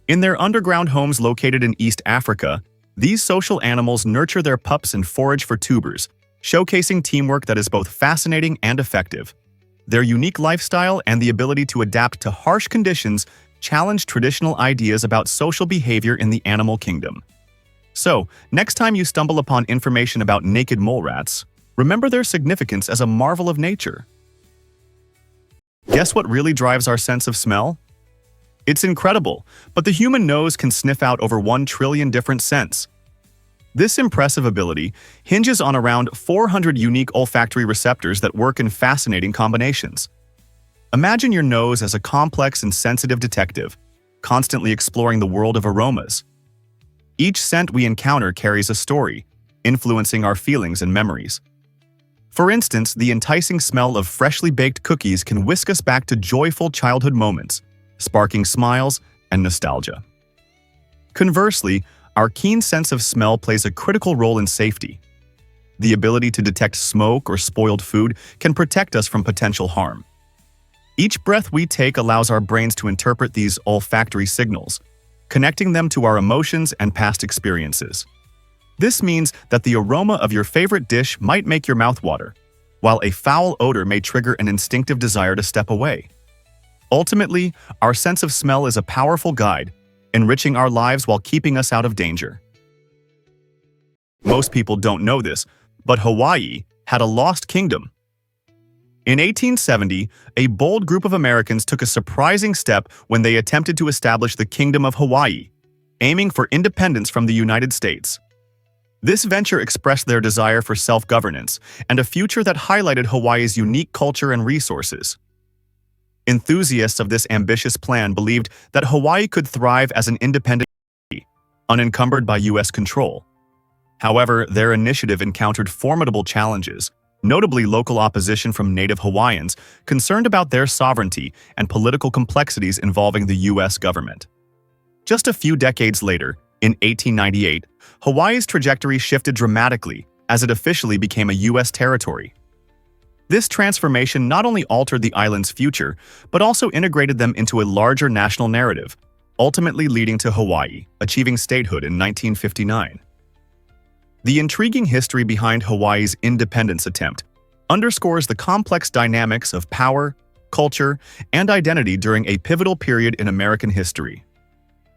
In their underground homes located in East Africa, these social animals nurture their pups and forage for tubers, showcasing teamwork that is both fascinating and effective. Their unique lifestyle and the ability to adapt to harsh conditions challenge traditional ideas about social behavior in the animal kingdom. So, next time you stumble upon information about naked mole rats, remember their significance as a marvel of nature. Guess what really drives our sense of smell? It's incredible, but the human nose can sniff out over 1 trillion different scents. This impressive ability hinges on around 400 unique olfactory receptors that work in fascinating combinations. Imagine your nose as a complex and sensitive detective, constantly exploring the world of aromas. Each scent we encounter carries a story, influencing our feelings and memories. For instance, the enticing smell of freshly baked cookies can whisk us back to joyful childhood moments, sparking smiles and nostalgia. Conversely, our keen sense of smell plays a critical role in safety. The ability to detect smoke or spoiled food can protect us from potential harm. Each breath we take allows our brains to interpret these olfactory signals, connecting them to our emotions and past experiences. This means that the aroma of your favorite dish might make your mouth water, while a foul odor may trigger an instinctive desire to step away. Ultimately, our sense of smell is a powerful guide, enriching our lives while keeping us out of danger. Most people don't know this, but Hawaii had a lost kingdom. In 1870, a bold group of Americans took a surprising step when they attempted to establish the Kingdom of Hawaii, aiming for independence from the United States. This venture expressed their desire for self-governance and a future that highlighted Hawaii's unique culture and resources. Enthusiasts of this ambitious plan believed that Hawaii could thrive as an independent country, unencumbered by U.S. control. However, their initiative encountered formidable challenges, notably local opposition from native Hawaiians concerned about their sovereignty and political complexities involving the U.S. government. Just a few decades later, in 1898, Hawaii's trajectory shifted dramatically as it officially became a U.S. territory. This transformation not only altered the island's future, but also integrated them into a larger national narrative, ultimately leading to Hawaii achieving statehood in 1959. The intriguing history behind Hawaii's independence attempt underscores the complex dynamics of power, culture, and identity during a pivotal period in American history.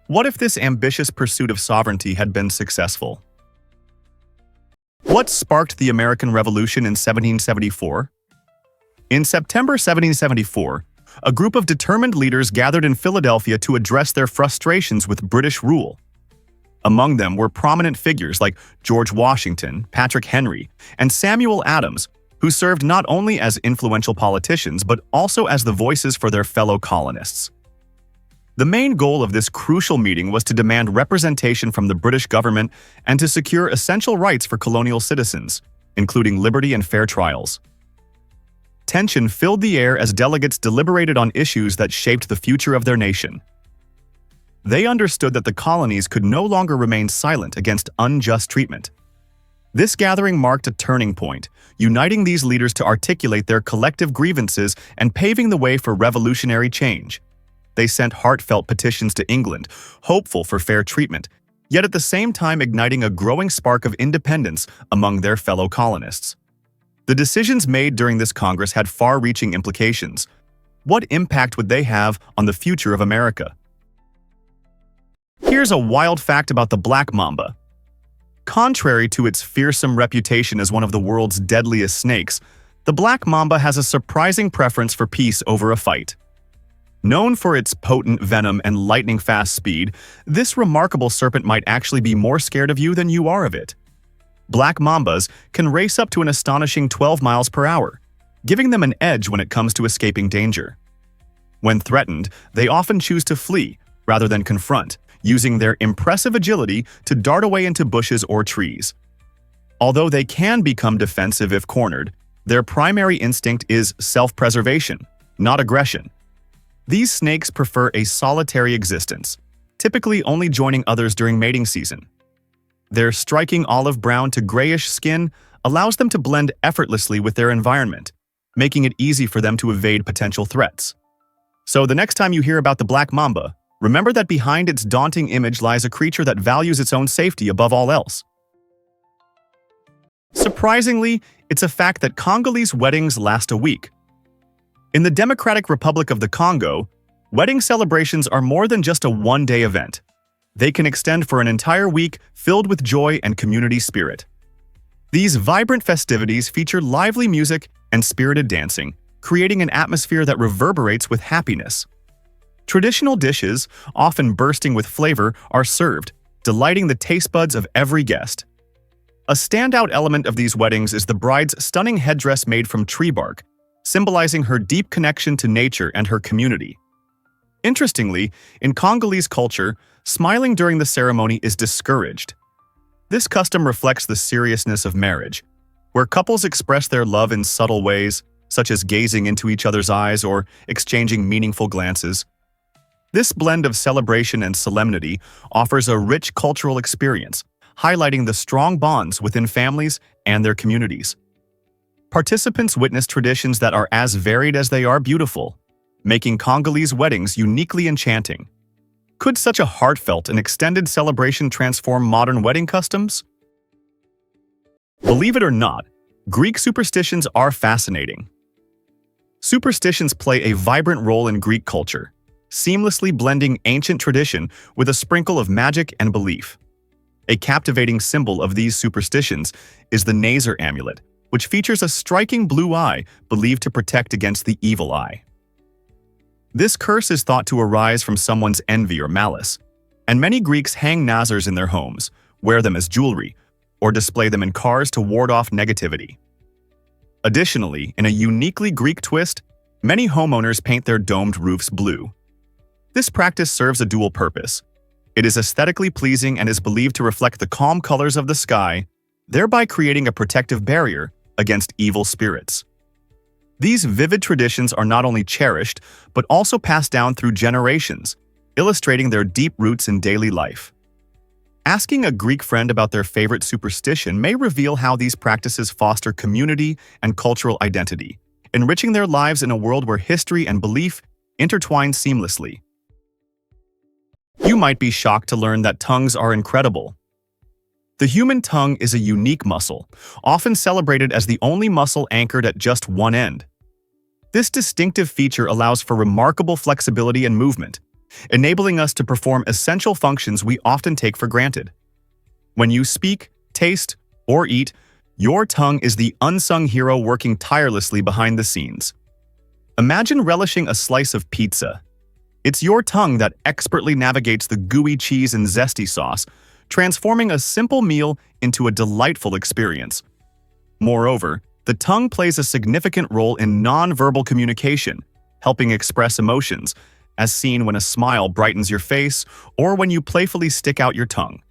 What if this ambitious pursuit of sovereignty had been successful? What sparked the American Revolution in 1774? In September 1774, a group of determined leaders gathered in Philadelphia to address their frustrations with British rule. Among them were prominent figures like George Washington, Patrick Henry, and Samuel Adams, who served not only as influential politicians but also as the voices for their fellow colonists. The main goal of this crucial meeting was to demand representation from the British government and to secure essential rights for colonial citizens, including liberty and fair trials. Tension filled the air as delegates deliberated on issues that shaped the future of their nation. They understood that the colonies could no longer remain silent against unjust treatment. This gathering marked a turning point, uniting these leaders to articulate their collective grievances and paving the way for revolutionary change. They sent heartfelt petitions to England, hopeful for fair treatment, yet at the same time igniting a growing spark of independence among their fellow colonists. The decisions made during this Congress had far-reaching implications. What impact would they have on the future of America? Here's a wild fact about the black mamba. Contrary to its fearsome reputation as one of the world's deadliest snakes, the black mamba has a surprising preference for peace over a fight. Known for its potent venom and lightning-fast speed, this remarkable serpent might actually be more scared of you than you are of it. Black mambas can race up to an astonishing 12 miles per hour, giving them an edge when it comes to escaping danger. When threatened, they often choose to flee rather than confront, using their impressive agility to dart away into bushes or trees. Although they can become defensive if cornered, their primary instinct is self-preservation, not aggression. These snakes prefer a solitary existence, typically only joining others during mating season. Their striking olive brown to grayish skin allows them to blend effortlessly with their environment, making it easy for them to evade potential threats. So the next time you hear about the black mamba, remember that behind its daunting image lies a creature that values its own safety above all else. Surprisingly, it's a fact that Congolese weddings last a week. In the Democratic Republic of the Congo, wedding celebrations are more than just a one-day event. They can extend for an entire week filled with joy and community spirit. These vibrant festivities feature lively music and spirited dancing, creating an atmosphere that reverberates with happiness. Traditional dishes, often bursting with flavor, are served, delighting the taste buds of every guest. A standout element of these weddings is the bride's stunning headdress made from tree bark, symbolizing her deep connection to nature and her community. Interestingly, in Congolese culture, smiling during the ceremony is discouraged. This custom reflects the seriousness of marriage, where couples express their love in subtle ways, such as gazing into each other's eyes or exchanging meaningful glances. This blend of celebration and solemnity offers a rich cultural experience, highlighting the strong bonds within families and their communities. Participants witness traditions that are as varied as they are beautiful, making Congolese weddings uniquely enchanting. Could such a heartfelt and extended celebration transform modern wedding customs? Believe it or not, Greek superstitions are fascinating. Superstitions play a vibrant role in Greek culture, seamlessly blending ancient tradition with a sprinkle of magic and belief. A captivating symbol of these superstitions is the Nazar amulet, which features a striking blue eye believed to protect against the evil eye. This curse is thought to arise from someone's envy or malice, and many Greeks hang Nazars in their homes, wear them as jewelry, or display them in cars to ward off negativity. Additionally, in a uniquely Greek twist, many homeowners paint their domed roofs blue. This practice serves a dual purpose. It is aesthetically pleasing and is believed to reflect the calm colors of the sky, thereby creating a protective barrier against evil spirits. These vivid traditions are not only cherished, but also passed down through generations, illustrating their deep roots in daily life. Asking a Greek friend about their favorite superstition may reveal how these practices foster community and cultural identity, enriching their lives in a world where history and belief intertwine seamlessly. You might be shocked to learn that tongues are incredible. The human tongue is a unique muscle, often celebrated as the only muscle anchored at just one end. This distinctive feature allows for remarkable flexibility and movement, enabling us to perform essential functions we often take for granted. When you speak, taste, or eat, your tongue is the unsung hero working tirelessly behind the scenes. Imagine relishing a slice of pizza. It's your tongue that expertly navigates the gooey cheese and zesty sauce, transforming a simple meal into a delightful experience. Moreover, the tongue plays a significant role in non-verbal communication, helping express emotions, as seen when a smile brightens your face or when you playfully stick out your tongue.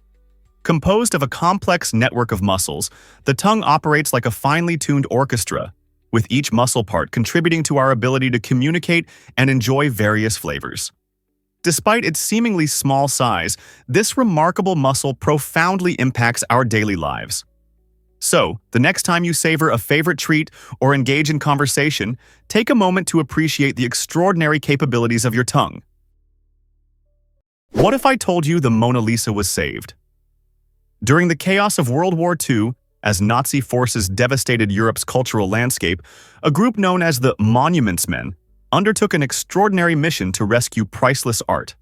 Composed of a complex network of muscles, the tongue operates like a finely tuned orchestra, with each muscle part contributing to our ability to communicate and enjoy various flavors. Despite its seemingly small size, this remarkable muscle profoundly impacts our daily lives. So, the next time you savor a favorite treat or engage in conversation, take a moment to appreciate the extraordinary capabilities of your tongue. What if I told you the Mona Lisa was saved? During the chaos of World War II, as Nazi forces devastated Europe's cultural landscape, a group known as the Monuments Men undertook an extraordinary mission to rescue priceless art.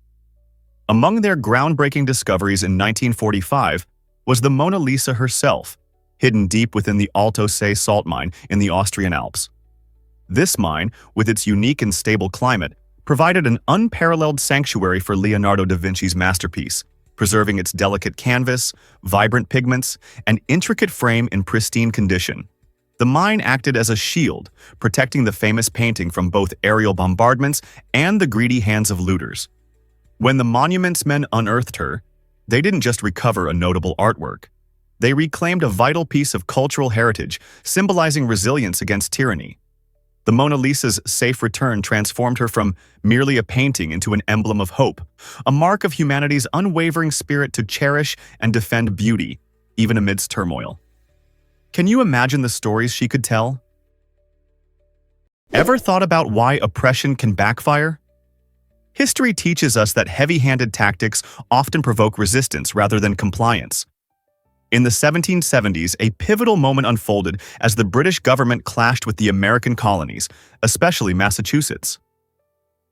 Among their groundbreaking discoveries in 1945 was the Mona Lisa herself, hidden deep within the Alto Se salt mine in the Austrian Alps. This mine, with its unique and stable climate, provided an unparalleled sanctuary for Leonardo da Vinci's masterpiece, preserving its delicate canvas, vibrant pigments, and intricate frame in pristine condition. The mine acted as a shield, protecting the famous painting from both aerial bombardments and the greedy hands of looters. When the Monuments Men unearthed her, they didn't just recover a notable artwork. They reclaimed a vital piece of cultural heritage, symbolizing resilience against tyranny. The Mona Lisa's safe return transformed her from merely a painting into an emblem of hope, a mark of humanity's unwavering spirit to cherish and defend beauty, even amidst turmoil. Can you imagine the stories she could tell? Ever thought about why oppression can backfire? History teaches us that heavy-handed tactics often provoke resistance rather than compliance. In the 1770s, a pivotal moment unfolded as the British government clashed with the American colonies, especially Massachusetts.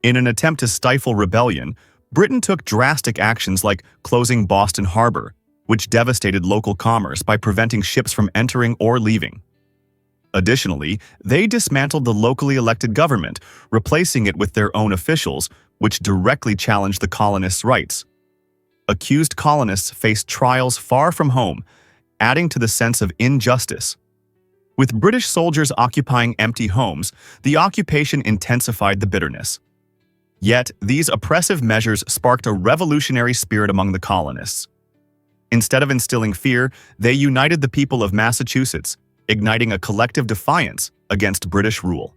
In an attempt to stifle rebellion, Britain took drastic actions like closing Boston Harbor, which devastated local commerce by preventing ships from entering or leaving. Additionally, they dismantled the locally elected government, replacing it with their own officials, which directly challenged the colonists' rights. Accused colonists faced trials far from home, adding to the sense of injustice. With British soldiers occupying empty homes, the occupation intensified the bitterness. Yet, these oppressive measures sparked a revolutionary spirit among the colonists. Instead of instilling fear, they united the people of Massachusetts, igniting a collective defiance against British rule.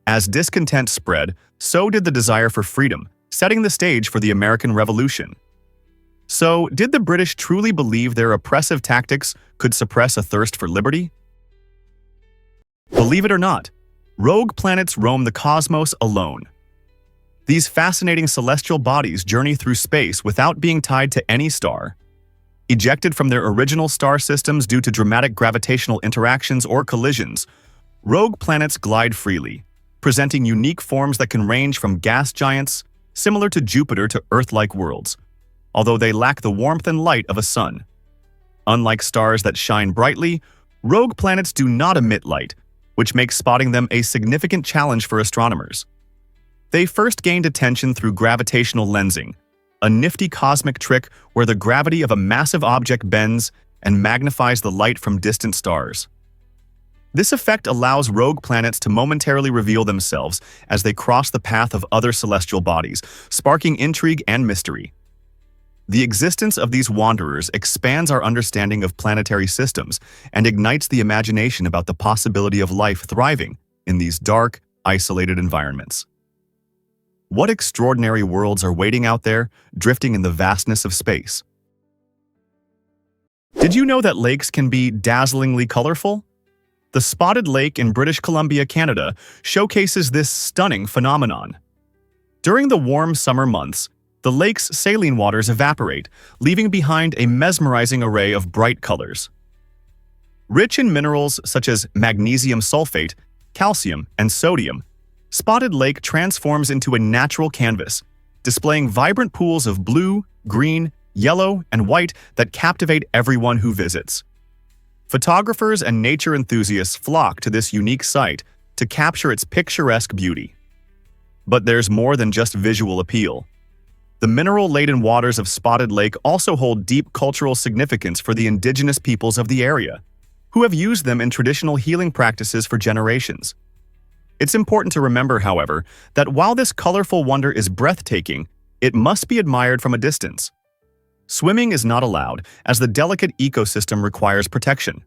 As discontent spread, so did the desire for freedom, setting the stage for the American Revolution. So, did the British truly believe their oppressive tactics could suppress a thirst for liberty? Believe it or not, rogue planets roam the cosmos alone. These fascinating celestial bodies journey through space without being tied to any star. Ejected from their original star systems due to dramatic gravitational interactions or collisions, rogue planets glide freely, presenting unique forms that can range from gas giants, similar to Jupiter, to Earth-like worlds, although they lack the warmth and light of a sun. Unlike stars that shine brightly, rogue planets do not emit light, which makes spotting them a significant challenge for astronomers. They first gained attention through gravitational lensing, a nifty cosmic trick where the gravity of a massive object bends and magnifies the light from distant stars. This effect allows rogue planets to momentarily reveal themselves as they cross the path of other celestial bodies, sparking intrigue and mystery. The existence of these wanderers expands our understanding of planetary systems and ignites the imagination about the possibility of life thriving in these dark, isolated environments. What extraordinary worlds are waiting out there, drifting in the vastness of space? Did you know that lakes can be dazzlingly colorful? The Spotted Lake in British Columbia, Canada, showcases this stunning phenomenon. During the warm summer months, the lake's saline waters evaporate, leaving behind a mesmerizing array of bright colors. Rich in minerals such as magnesium sulfate, calcium, and sodium, Spotted Lake transforms into a natural canvas, displaying vibrant pools of blue, green, yellow, and white that captivate everyone who visits. Photographers and nature enthusiasts flock to this unique site to capture its picturesque beauty. But there's more than just visual appeal. The mineral-laden waters of Spotted Lake also hold deep cultural significance for the indigenous peoples of the area, who have used them in traditional healing practices for generations. It's important to remember, however, that while this colorful wonder is breathtaking, it must be admired from a distance. Swimming is not allowed, as the delicate ecosystem requires protection.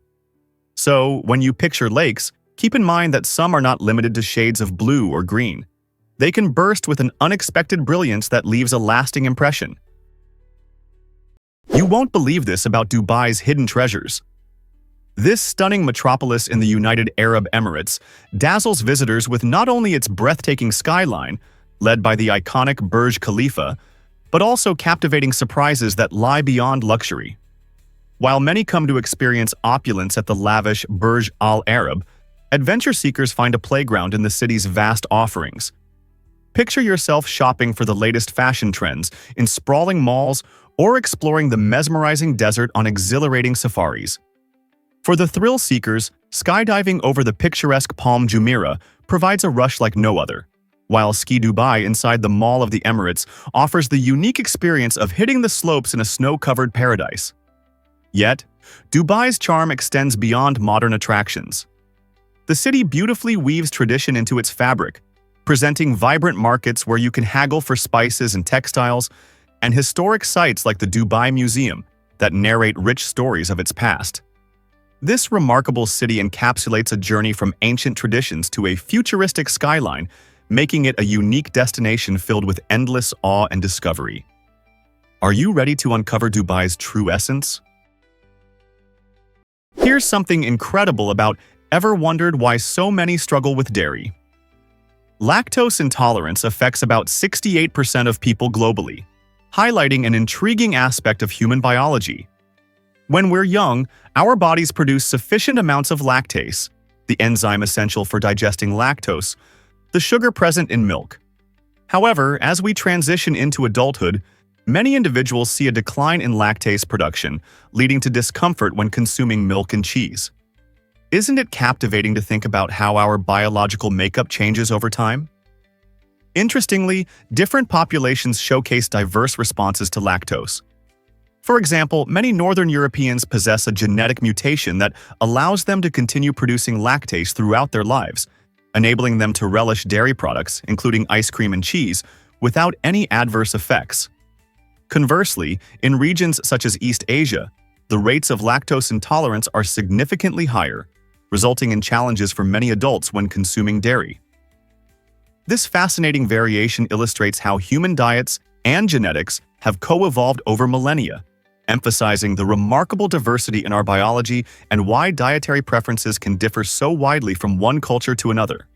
So, when you picture lakes, keep in mind that some are not limited to shades of blue or green. They can burst with an unexpected brilliance that leaves a lasting impression. You won't believe this about Dubai's hidden treasures. This stunning metropolis in the United Arab Emirates dazzles visitors with not only its breathtaking skyline, led by the iconic Burj Khalifa, but also captivating surprises that lie beyond luxury. While many come to experience opulence at the lavish Burj Al Arab, adventure seekers find a playground in the city's vast offerings. Picture yourself shopping for the latest fashion trends in sprawling malls or exploring the mesmerizing desert on exhilarating safaris. For the thrill seekers, skydiving over the picturesque Palm Jumeirah provides a rush like no other, while Ski Dubai inside the Mall of the Emirates offers the unique experience of hitting the slopes in a snow-covered paradise. Yet, Dubai's charm extends beyond modern attractions. The city beautifully weaves tradition into its fabric, presenting vibrant markets where you can haggle for spices and textiles, and historic sites like the Dubai Museum that narrate rich stories of its past. This remarkable city encapsulates a journey from ancient traditions to a futuristic skyline, making it a unique destination filled with endless awe and discovery. Are you ready to uncover Dubai's true essence? Here's something incredible about ever wondered why so many struggle with dairy. Lactose intolerance affects about 68% of people globally, highlighting an intriguing aspect of human biology. When we're young, our bodies produce sufficient amounts of lactase, the enzyme essential for digesting lactose, the sugar present in milk. However, as we transition into adulthood, many individuals see a decline in lactase production, leading to discomfort when consuming milk and cheese. Isn't it captivating to think about how our biological makeup changes over time? Interestingly, different populations showcase diverse responses to lactose. For example, many Northern Europeans possess a genetic mutation that allows them to continue producing lactase throughout their lives, enabling them to relish dairy products, including ice cream and cheese, without any adverse effects. Conversely, in regions such as East Asia, the rates of lactose intolerance are significantly higher, resulting in challenges for many adults when consuming dairy. This fascinating variation illustrates how human diets and genetics have co-evolved over millennia, emphasizing the remarkable diversity in our biology and why dietary preferences can differ so widely from one culture to another.